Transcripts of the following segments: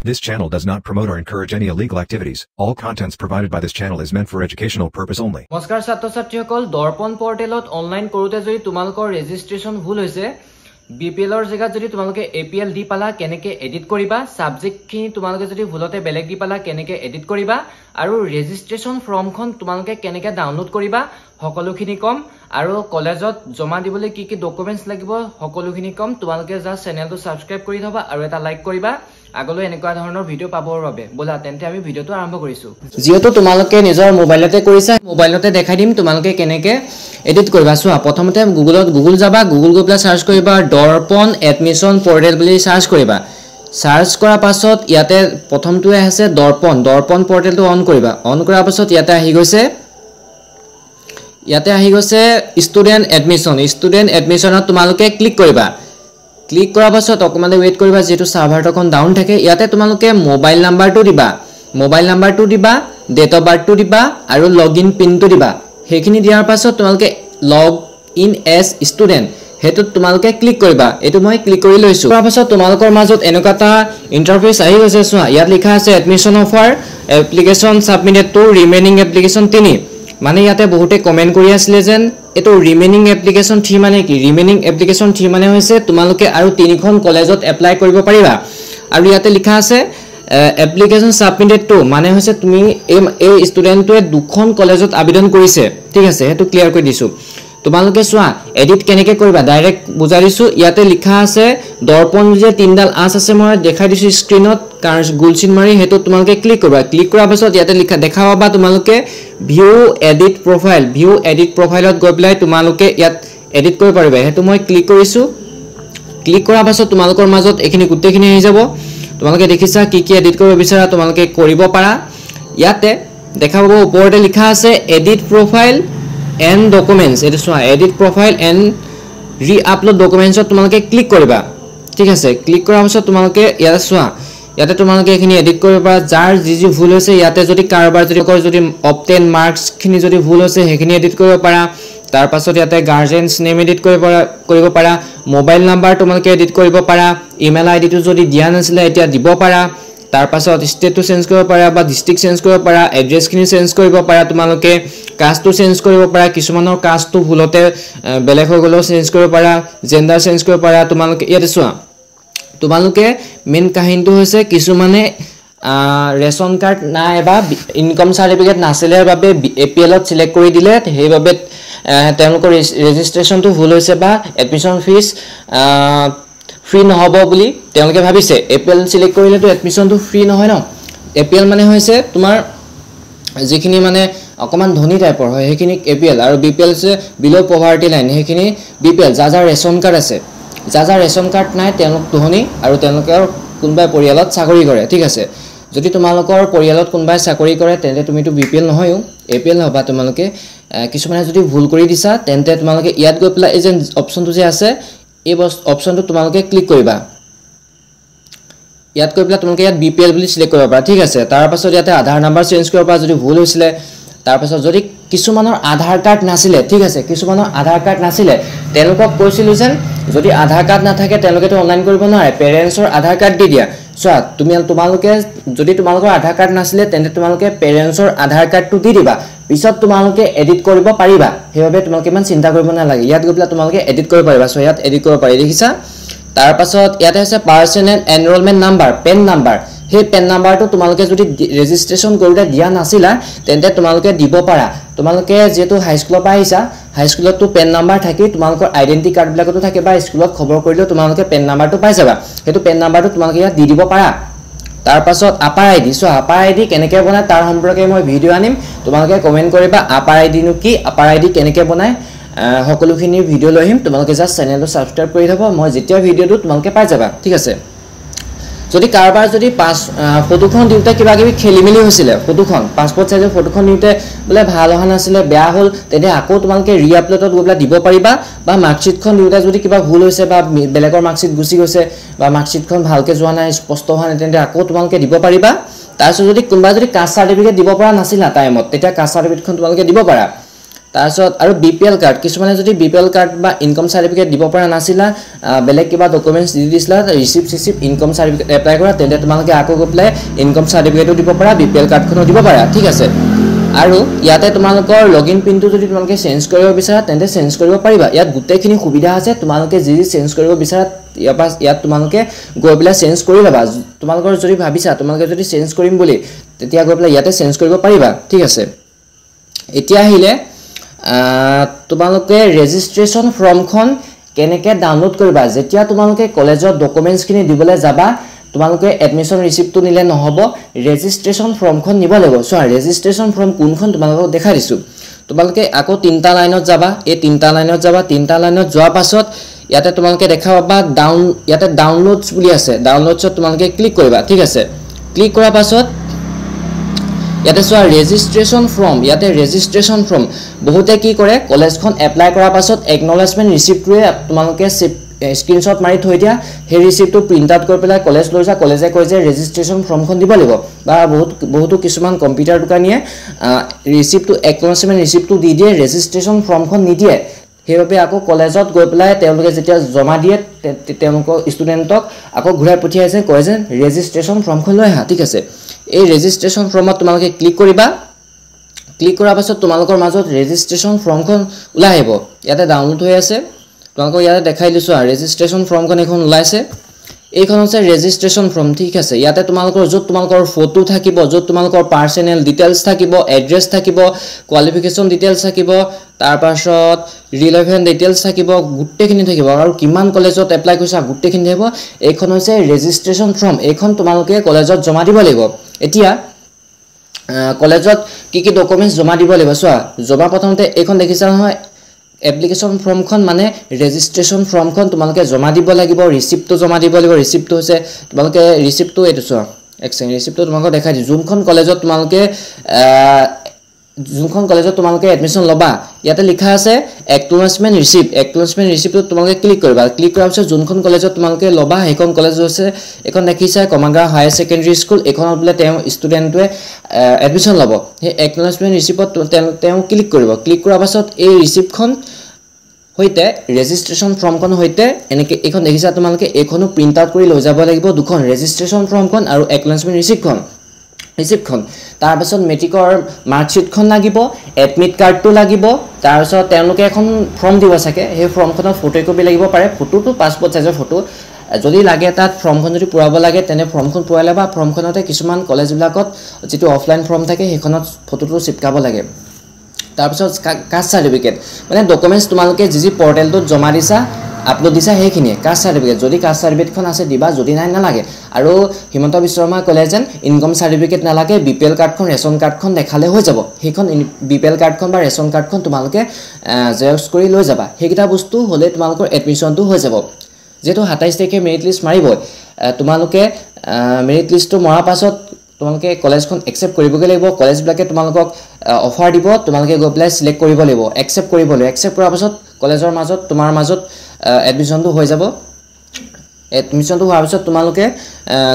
This channel does not promote or encourage any illegal activities. All contents provided by this channel is meant for educational purpose only. নমস্কাৰ ছাত্ৰ ছাত্ৰীসকল দৰ্পণ পৰ্টেলত online কৰোতে যদি তোমালোকৰ registration ভুল হৈছে বিপিএলৰ জেগাত যদি তোমালোকে এপিএল দি পালা কেনেকে এডিট কৰিবা সাবজেক্ট খিনি তোমালোকে যদি ভুলতে বেলেগ দি পালা কেনেকে এডিট কৰিবা আৰু ৰেজিষ্ট্ৰেচন ফৰ্মখন তোমালোকে কেনেকে ডাউনলোড কৰিবা সকলোখিনি কম আৰু কলেজত জমা দিবলৈ কি কি ডকুমেন্টছ লাগিব সকলোখিনি কম তোমালোকে জাস্ট চেনেলটো সাবস্ক্ৰাইব কৰি থবা আৰু এটা লাইক কৰিবা আগলৈ এনেকুৱা ধৰণৰ ভিডিও পাবৰ বাবে বলা তেন্তে আমি ভিডিওটো আৰম্ভ কৰিছো যেহেতু তোমালোকে নিজৰ মোবাইলতে কৰিছা মোবাইলতে দেখাই দিম তোমালোকে কেনেকে এডিট কৰিবা চোৱা প্ৰথমতে গুগল যাবা গুগল গৈ সাৰ্চ কৰিবা দৰ্পণ এডমিশন পৰ্টেল বুলি সাৰ্চ কৰিবা সাৰ্চ কৰাৰ পাছত ইয়াতে প্ৰথমটোৱে আছে দৰ্পণ পৰ্টেলটো অন কৰিবা অন কৰাৰ পাছত ইয়াতে আহি গৈছে ষ্টুডেন্ট এডমিশনত তোমালোকে ক্লিক কৰিবা ক্লিক কৰাৰ পাছত অকমানে ওয়েট কৰিবা যেটো সাৰ্ভাৰটো ডাউন থাকে ইয়াতে তোমালোকে মোবাইল নাম্বাৰটো দিবা ডেট অফ বাৰ্থটো দিবা আৰু লগইন পিনটো দিবা হেখিনি দিয়াৰ পাছত তোমালোকে লগ ইন এজ ষ্টুডেন্ট হেতু তোমালোকে ক্লিক কৰিবা এটো মই ক্লিক কৰি লৈছো তাৰ পাছত তোমালোকৰ মাজত এনেকুৱা ইন্টাৰফেস আহি গৈছে চোৱা ইয়াত লিখা আছে admission offer application submitted to remaining application 3 মানে ইয়াতে বহুতে কমেন্ট কৰি আছিল যেন এটো ৰিমেইনিং এপ্লিকেশন 3 মানে কি ৰিমেইনিং এপ্লিকেশন 3 মানে হৈছে তোমালোকে আৰু 3খন কলেজত এপ্লাই কৰিব পাৰিবা আৰু ইয়াতে লিখা আছে এপ্লিকেশন সাবমিটেড টু মানে হৈছে তুমি এই ষ্টুডেন্টটোৱে দুখন কলেজত আবেদন কৰিছে ঠিক আছে হেতু ক্লিয়াৰ কৰি দিছো তোমালোকে চোৱা এডিট কেনেকে কৰিবা ডাইৰেক্ট বুজাই দিছো ইয়াতে লিখা আছে দৰ্পণ যে তিনডাল আঁচ আছে মই দেখাই দিছো স্ক্ৰিনত কাৰণ গোলচিন মাৰি হেতু তোমালোকে ক্লিক কৰিবা ক্লিক কৰাৰ পাছত ইয়াতে লিখা দেখাবা তোমালোকে ভিউ এডিট প্ৰফাইলত গৈ পেলাই তোমালোকে ইয়াত এডিট কৰিব পাৰিবা হেতু মই ক্লিক কৰিছো ক্লিক কৰাৰ পাছত তোমালোকৰ মাজত এখিনি গুটেখিনি আহি যাব তোমালোকে দেখিছা কি কি এডিট কৰিব বিচাৰা তোমালোকে কৰিব পাৰা ইয়াতে দেখাব ওপৰতে লিখা আছে এডিট প্ৰফাইল এন্ড ডকুমেন্টস এটো সোয়া এডিট প্ৰোফাইল এন্ড ৰি-আপলোড ডকুমেন্টছত তোমালোকে ক্লিক কৰিবা ঠিক আছে ক্লিক কৰাৰ পাছত তোমালোকে ইয়াতে সোয়া ইয়াতে তোমালোকে এখিনি এডিট কৰিব পাৰা যাৰ যি ভুল হৈছে ইয়াতে যদি কাৰবাৰ যদি অবটেন মাৰ্কস খিনি যদি ভুল হৈছে হেখিনি এডিট কৰিব পাৰা তাৰ পাছত ইয়াতে গাৰ্জেন্স নেম এডিট কৰিব পাৰা মোবাইল নাম্বাৰ তোমালোকে এডিট কৰিব পাৰা ইমেইল আইডিটো যদি দিয়া নাছিলে এতিয়া দিব পাৰা তাৰ পাছত ষ্টেটটো চেঞ্জ কৰিব পাৰা বা ডিস্ট্ৰিক্ট চেঞ্জ কৰিব পাৰা এড্ৰেছ খিনি চেঞ্জ কৰিব পাৰা তোমালোকে কাষ্টটো চেঞ্জ কৰিব পাৰা কিছুমানৰ কাষ্টটো ভুলতে বেলেগ হৈ গলো চেঞ্জ কৰিব পাৰা জেন্ডাৰ চেঞ্জ কৰিব পাৰা তোমালোকে ইয়াতে চোৱা তোমালোকে মেইন কাহিনীটো হৈছে কিছুমানে ৰেশন কাৰ্ড নাই বা ইনকাম সাৰ্টিফিকেট নাছিলে বাবে এপিএলত সিলেক্ট কৰি দিলে হেইভাবে তেওঁলোকৰ ৰেজিষ্ট্ৰেচনটো ভুল হৈছে বা এডমিশন ফিজ ফ্ৰী নহব বুলি তেওঁলোকে ভাবিছে এপিএল সিলেক্ট কৰিলেটো এডমিশনটো ফ্ৰী নহয় ন এপিএল মানে হৈছে তোমাৰ যিখিনি মানে অকমান ধনী টাইপৰ হয় হেখিনি এপিএল আৰু বিপিএল আছে বিলো পভাৰ্টি লাইন হেখিনি বিপিএল যাৰ ৰেশন কাৰ্ড আছে যাৰ ৰেশন কাৰ্ড নাই তেওঁলোক ধনী আৰু তেওঁলোকৰ কোনবাই পৰিয়ালত চাকৰি কৰে ঠিক আছে যদি তোমালোকৰ পৰিয়ালত কোনবাই চাকৰি কৰে তেন্তে তুমিটো বিপিএল নহয়ও এপিএল হবা তোমালোকে কিছুমানে যদি ভুল কৰি দিছা তেন্তে তোমালোকে ইয়াত গৈ পেলাই এই যে অপচনটো যে আছে এই অপচনটো তোমালোকে ক্লিক কৰিবা ইয়াত গৈ পেলাই তোমালোকে ইয়াত বিপিএল বুলি সিলেক্ট কৰিব পাৰা ঠিক আছে তাৰ পাছত ইয়াতে আধাৰ নাম্বাৰ চেঞ্জ কৰিব পাৰা যদি ভুল হৈছিলে তাৰ পাছত যদি কিছুমানৰ আধাৰ কাৰ্ড নাছিলে ঠিক আছে কিছুমানৰ আধাৰ কাৰ্ড নাছিলে তেওঁলোকক কৈছিলো যেন যদি আধাৰ কাৰ্ড নাথাকে তেওঁলোকেটো অনলাইন কৰিব নোৱাৰে পেৰেন্টছৰ আধাৰ কাৰ্ড দি দিয়া চোৱা তোমালোকে যদি তোমালোকৰ আধাৰ কাৰ্ড নাছিলে তেন্তে তোমালোকে পেৰেন্টছৰ আধাৰ কাৰ্ডটো দি দিবা পিছত তোমালোকে এডিট কৰিব পাৰিবা হেভাবে তোমালোকে ইমান চিন্তা কৰিব নালাগে ইয়াত গৈ পেলাই তোমালোকে এডিট কৰিব পাৰিবা সো ইয়াত এডিট কৰিব পাৰি দেখিছা তাৰ পাছত ইয়াতে আছে পাৰ্সনেল এনৰোলমেন্ট নাম্বাৰ পেন নাম্বাৰ হে পেন নাম্বাৰটো তোমালোকে যদি ৰেজিষ্ট্ৰেচন কৰোতে দিয়া নাছিলা তেন্তে তোমালোকে দিব পাৰা তোমালোকে যেটো হাই স্কুলৰ পৰা আহিছা হাই স্কুলতো পেন নাম্বাৰ থাকি তোমালোকৰ আইডেন্টিটি কাৰ্ড বিলাকতো থাকে বা স্কুলত খবৰ কৰিলে তোমালোকে পেন নাম্বাৰটো পাই যাবা হেতু পেন নাম্বাৰটো তোমালোকে ইয়াত দি দিব পাৰা তাৰ পাছত upper ID so upper ID কেনেকে বনায় তাৰ সম্পৰ্কে মই ভিডিও আনিম তোমালোকে কমেন্ট কৰিবা আপাৰ আইডি নো কি আপাৰ আইডি কেনেকে বনায় সকলোখিনি ভিডিও লৈ আহিম তোমালোকে জাস্ট চেনেলটো সাবস্ক্ৰাইব কৰি থবা মই যেতিয়া ভিডিওটো তোমালোকে পাই যাবা ঠিক আছে যদি কাৰবাৰ যদি ফটোখন দিউতে কিবা কিবি খেলিমেলি হৈছিলে ফটোখন পাসপোৰ্ট সাইজৰ ফটোখন দিউতে বলে ভাল অহা নাছিলে বেয়া হল তেনে আকৌ তোমালোকে ৰি-আপলোডত গৈ পেলাই দিব পাৰিবা বা মাৰ্কশিটখন দিউতে যদি কিবা ভুল হৈছে বা বেলেগৰ মাৰ্কশিট গুছি গৈছে বা মাৰ্কশিটখন ভালকে যোৱা নাই স্পষ্ট হোৱা নাই তেনে আকৌ তোমালোকে দিব পাৰিবা তাৰছত যদি কোনবা যদি কাষ্ট সাৰ্টিফিকেট দিব পৰা নাছিলা টাইমত তেতিয়া কাষ্ট সাৰ্টিফিকেটখন তোমালোকে দিব পাৰা তাৰপিছত আৰু BPL কাৰ্ড কিছুমানে যদি BPL কাৰ্ড বা ইনকাম সাৰ্টিফিকেট দিব পৰা নাছিলা বেলেগ কিবা ডকুমেন্টছ দি দিছিলা ৰিসিপ্ট ইনকাম সাৰ্টিফিকেট এপ্লাই কৰা তেন্তে তোমালোকে আকৌ গৈ পেলাই ইনকাম সাৰ্টিফিকেটও দিব পাৰা BPL কাৰ্ডখনো দিব পাৰা ঠিক আছে আৰু ইয়াতে তোমালোকৰ লগইন পিনটো যদি তোমালোকে চেঞ্জ কৰিব বিচাৰা তেন্তে চেঞ্জ কৰিব পাৰিবা ইয়াত গুটেখিনি সুবিধা আছে তোমালোকে যি চেঞ্জ কৰিব বিচাৰা ইয়াত তোমালোকে গৈ পেলাই চেঞ্জ কৰি লবা তোমালোকৰ যদি ভাবিছা তোমালোকে যদি চেঞ্জ কৰিম বুলি তেতিয়া গৈ পেলাই ইয়াতে চেঞ্জ কৰিব পাৰিবা ঠিক আছে এতিয়া আহিলে তোমালোকে ৰেজিষ্ট্ৰেচন ফৰ্মখন কেনেকৈ ডাউনলোড কৰিবা যেতিয়া তোমালোকে কলেজত ডকুমেন্টছখিনি দিবলৈ যাবা তোমালোকে এডমিশন ৰিসিপ্টটো নিলে নহব ৰেজিষ্ট্ৰেচন ফৰ্মখন নিব লাগিব সো ৰেজিষ্ট্ৰেচন ফৰ্ম কোনখন তোমালোকক দেখাই দিছো তোমালোকে আকৌ তিনটা লাইনত যাবা এই তিনটা লাইনত যোৱাৰ পাছত ইয়াতে তোমালোকে দেখা পাবা ইয়াতে ডাউনলোডছ বুলি আছে ডাউনলোডছত তোমালোকে ক্লিক কৰিবা ঠিক আছে ক্লিক কৰাৰ পাছত ইয়াতে সোয়া ৰেজিষ্ট্ৰেচন ফৰ্ম বহুতে কি কৰে কলেজখন এপ্লাই কৰাৰ পাছত একনলেজমেন্ট ৰিসিপ্টটোৱে তোমালোকে স্ক্ৰিনশ্বট মাৰি থৈ দিয়া হে ৰিসিপ্টটো প্ৰিন্ট আউট কৰি পেলাই কলেজ লৈ যা কলেজে কয় যে ৰেজিষ্ট্ৰেচন ফৰ্মখন দিব লাগিব বা বহুত কিছুমান কম্পিউটাৰ দোকানীয়ে ৰিসিপ্টটো একনলেজমেন্ট ৰিসিপ্টটো দি দিয়ে ৰেজিষ্ট্ৰেচন ফৰ্মখন নিদিয়ে হেৰবে আকৌ কলেজত গৈ পেলাই তেওঁলোকে যেতিয়া জমা দিয়ে তেওঁলোকৰ ষ্টুডেন্টক আকৌ ঘূৰাই পঠিয়াইছে কয় যে ৰেজিষ্ট্ৰেচন ফৰ্মখন লৈ আহা ঠিক আছে এই ৰেজিষ্ট্ৰেচন ফৰ্মত তোমালোকে ক্লিক কৰিবা ক্লিক কৰাৰ পাছত তোমালোকৰ মাজত ৰেজিষ্ট্ৰেচন ফৰ্মখন ওলাই আহিব ইয়াতে ডাউনলোড হৈ আছে তোমালোকক ইয়াতে দেখাই দিছো ৰেজিষ্ট্ৰেচন ফৰ্মখন এখন ওলাইছে এইখন হৈছে ৰেজিষ্ট্ৰেচন ফৰ্ম ঠিক আছে ইয়াতে তোমালোকৰ যত তোমালোকৰ ফটো থাকিব যত তোমালোকৰ পাৰ্সোনেল ডিটেইলছ থাকিব এড্ৰেছ থাকিব কোৱালিফিকেশন ডিটেইলছ থাকিব তাৰ পাছত ৰিলেভেন্ট ডিটেইলছ থাকিব গুটেখিনি থাকিব আৰু কিমান কলেজত এপ্লাই কৰিছা গুটেখিনি থাকিব এইখন হৈছে ৰেজিষ্ট্ৰেচন ফৰ্ম এইখন তোমালোকে কলেজত জমা দিব লাগিব এতিয়া কলেজত কি ডকুমেন্টছ জমা দিব লাগিব সোয়া জমা প্ৰথমতে এইখন দেখিছা নহয় এপ্লিকেশন ফৰ্মখন মানে ৰেজিষ্ট্ৰেচন ফৰ্মখন তোমালোকে জমা দিব লাগিব ৰিসিপ্টটো জমা দিব লাগিব ৰিসিপ্টটো হৈছে তোমালোকে ৰিসিপ্টটো এটো সোয়া এক সেকেন্ড ৰিসিপ্টটো তোমালোকে দেখাই দি যোনখন কলেজত তোমালোকে এডমিশন লবা ইয়াতে লিখা আছে একনলেজমেন্ট ৰিসিপ্টটো তোমালোকে ক্লিক কৰিবা ক্লিক কৰাৰ পিছত যোনখন কলেজত তোমালোকে লবা সেইখন কলেজ হৈছে এখন দেখিছা কমাগ্ৰা হায়াৰ সেকেন্ডাৰী স্কুল এখনত বলে তেওঁ ষ্টুডেন্টৱে এডমিশন লব সেই একনলেজমেন্ট ৰিসিপ্টত তেওঁ ক্লিক কৰিব ক্লিক কৰাৰ পাছত এই ৰিসিপ্টখন হইতে ৰেজিষ্ট্ৰেচন ফৰ্মখন হইতে এনেকে এখন দেখিছা তোমালোকে এখনো প্ৰিন্ট আউট কৰি লৈ যাব লাগিব দুখন ৰেজিষ্ট্ৰেচন ফৰ্মখন আৰু একনলেজমেন্ট ৰিসিপ্টখন তাৰ পাছত মেট্ৰিকৰ মাৰ্কশিটখন লাগিব এডমিট কাৰ্ডটো লাগিব তাৰ পাছত তেওঁলোকে এখন ফৰ্ম দিব থাকে সেই ফৰ্মখনৰ ফটোকপি লাগিব পাৰে ফটোটো পাসপোৰ্ট সাইজৰ ফটো যদি লাগে তাত ফৰ্মখন যদি পুৰাব লাগে তেনে ফৰ্মখন পুৰালে বা ফৰ্মখনতে কিছুমান কলেজবিলাকত যেটো অফলাইন ফৰ্ম থাকে সেইখনত ফটোটো চিপকাব লাগে তাৰ পাছত কাষ্ট সাৰ্টিফিকেট মানে ডকুমেন্টছ তোমালোকে যি পৰ্টেলটোত জমা দিছা আপলোড দিছা সেইখিনি কাষ্ট সাৰ্টিফিকেট যদি কাষ্ট সাৰ্টিফিকেটখন আছে দিবা যদি নাই নালাগে আৰু হিমন্ত বিশ্ব শৰ্মা কলে যেন ইনকাম সাৰ্টিফিকেট নালাগে BPL কাৰ্ডখন ৰেশন কাৰ্ডখন দেখালে হৈ যাব সেইখন BPL কাৰ্ডখন বা ৰেশন কাৰ্ডখন তোমালোকে জেৰক্স কৰি লৈ যাবা সেইকিটা বস্তু হলে তোমালোকৰ এডমিশনটো হৈ যাব যেটো 27 তাৰিখে মেৰিট লিষ্ট মাৰিব তোমালোকে মেৰিট লিষ্টটো মৰাৰ পাছত তোমালোকে কলেজখন একসেপ্ট কৰিবগে লাগিব কলেজবিলাকে তোমালোকক অফাৰ দিব তোমালোকে গৈ প্লাই সিলেক্ট কৰিব লাগিব একসেপ্ট কৰিব লাগিব একসেপ্ট কৰাৰ পাছত কলেজৰ মাজত তোমাৰ মাজত এডমিশনটো হৈ যাব এডমিশনটো হোৱাৰ পিছত তোমালোকে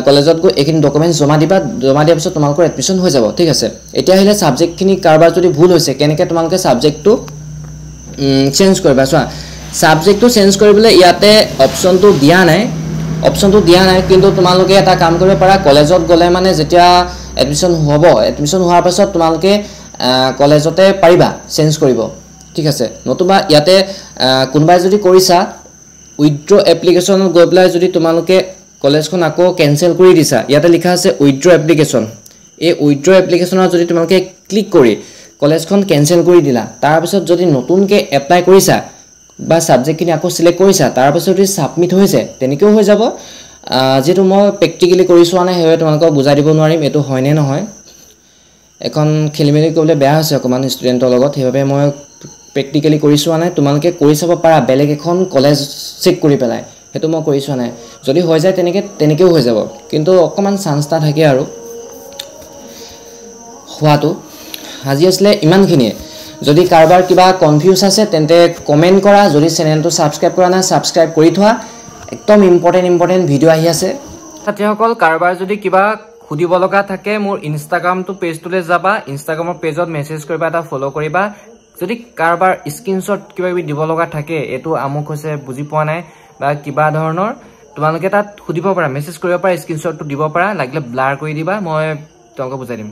কলেজত গৈ একিন ডকুমেন্টছ জমা দিয়াৰ পিছত তোমালোকৰ এডমিশন হৈ যাব ঠিক আছে এতিয়া আহিলে সাবজেক্টখিনি কাৰবাৰ যদি ভুল হৈছে কেনেকৈ তোমালোকে সাবজেক্টটো চেঞ্জ কৰিবা চোৱা সাবজেক্টটো চেঞ্জ কৰিবলৈ ইয়াতে অপচনটো দিয়া নাই কিন্তু তোমালোকে এটা কাম কৰিব পাৰা কলেজত গলে মানে যেতিয়া এডমিশন হোৱাৰ পাছত তোমালোকে কলেজতে পাৰিবা চেঞ্জ কৰিব ঠিক আছে নতুবা ইয়াতে কোনবাই যদি কৰিছা উইথড্ৰ এপ্লিকেশন গৈ পেলাই যদি তোমালোকে কলেজখন আকৌ কেনসেল কৰি দিছা ইয়াতে লিখা আছে উইথড্ৰ এপ্লিকেশন এই উইথড্ৰ এপ্লিকেশনৰ যদি তোমালোকে ক্লিক কৰি কলেজখন কেনসেল কৰি দিলা তাৰ পিছত যদি নতুনকে এপ্লাই কৰিছা বা সাবজেক্টখিনি আকৌ সিলেক্ট কৰিছা তাৰ পাছত যদি সাবমিট হৈছে তেনেকৈ হৈ যাব যেটো মই প্ৰ্যাকটিক্যালি কৰিছো আনে হেৱে তোমালোকক বুজাই দিব নোৱাৰিম এটো হয় নে নহয় এখন খেলিমেলি কৰিলে বেয়া হৈছে অকমান ষ্টুডেন্টৰ লগত হেৱে মই প্ৰ্যাকটিক্যালি কৰিছো আনে তোমালোকে কৰি চাব পাৰা বেলেগ এখন কলেজ চেক কৰি পেলাই হেতু মই কৰিছো আনে যদি হৈ যায় তেনেকেও হৈ যাব কিন্তু অকমান চান্সটা থাকে আৰু হোৱাটো আজি আসলে ইমানখিনিয়ে যদি কাৰবাৰ কিবা কনফিউজ আছে তেন্তে কমেন্ট কৰা যদি চেনেলটো সাবস্ক্ৰাইব কৰা না সাবস্ক্ৰাইব কৰি থোৱা একদম ইম্পৰ্টেন্ট ভিডিও আহি আছে ছাত্ৰীসকল কাৰবাৰ যদি কিবা খুদিব লগা থাকে মোৰ ইনষ্টাগ্ৰামটো পেজটোলে যাবা ইনষ্টাগ্ৰামৰ পেজত মেছেজ কৰিবা এটা ফলো কৰিবা যদি কাৰোবাৰ স্ক্ৰীনশ্বট কিবা কিবি দিব লগা থাকে এইটো আমুক হৈছে বুজি পোৱা নাই বা কিবা ধৰণৰ তোমালোকে তাত সুধিব পাৰা মেছেজ কৰিব পাৰা স্ক্ৰীনশ্বটটো দিব পাৰা লাগিলে ব্লাৰ কৰি দিবা মই তোমাক বুজাই দিম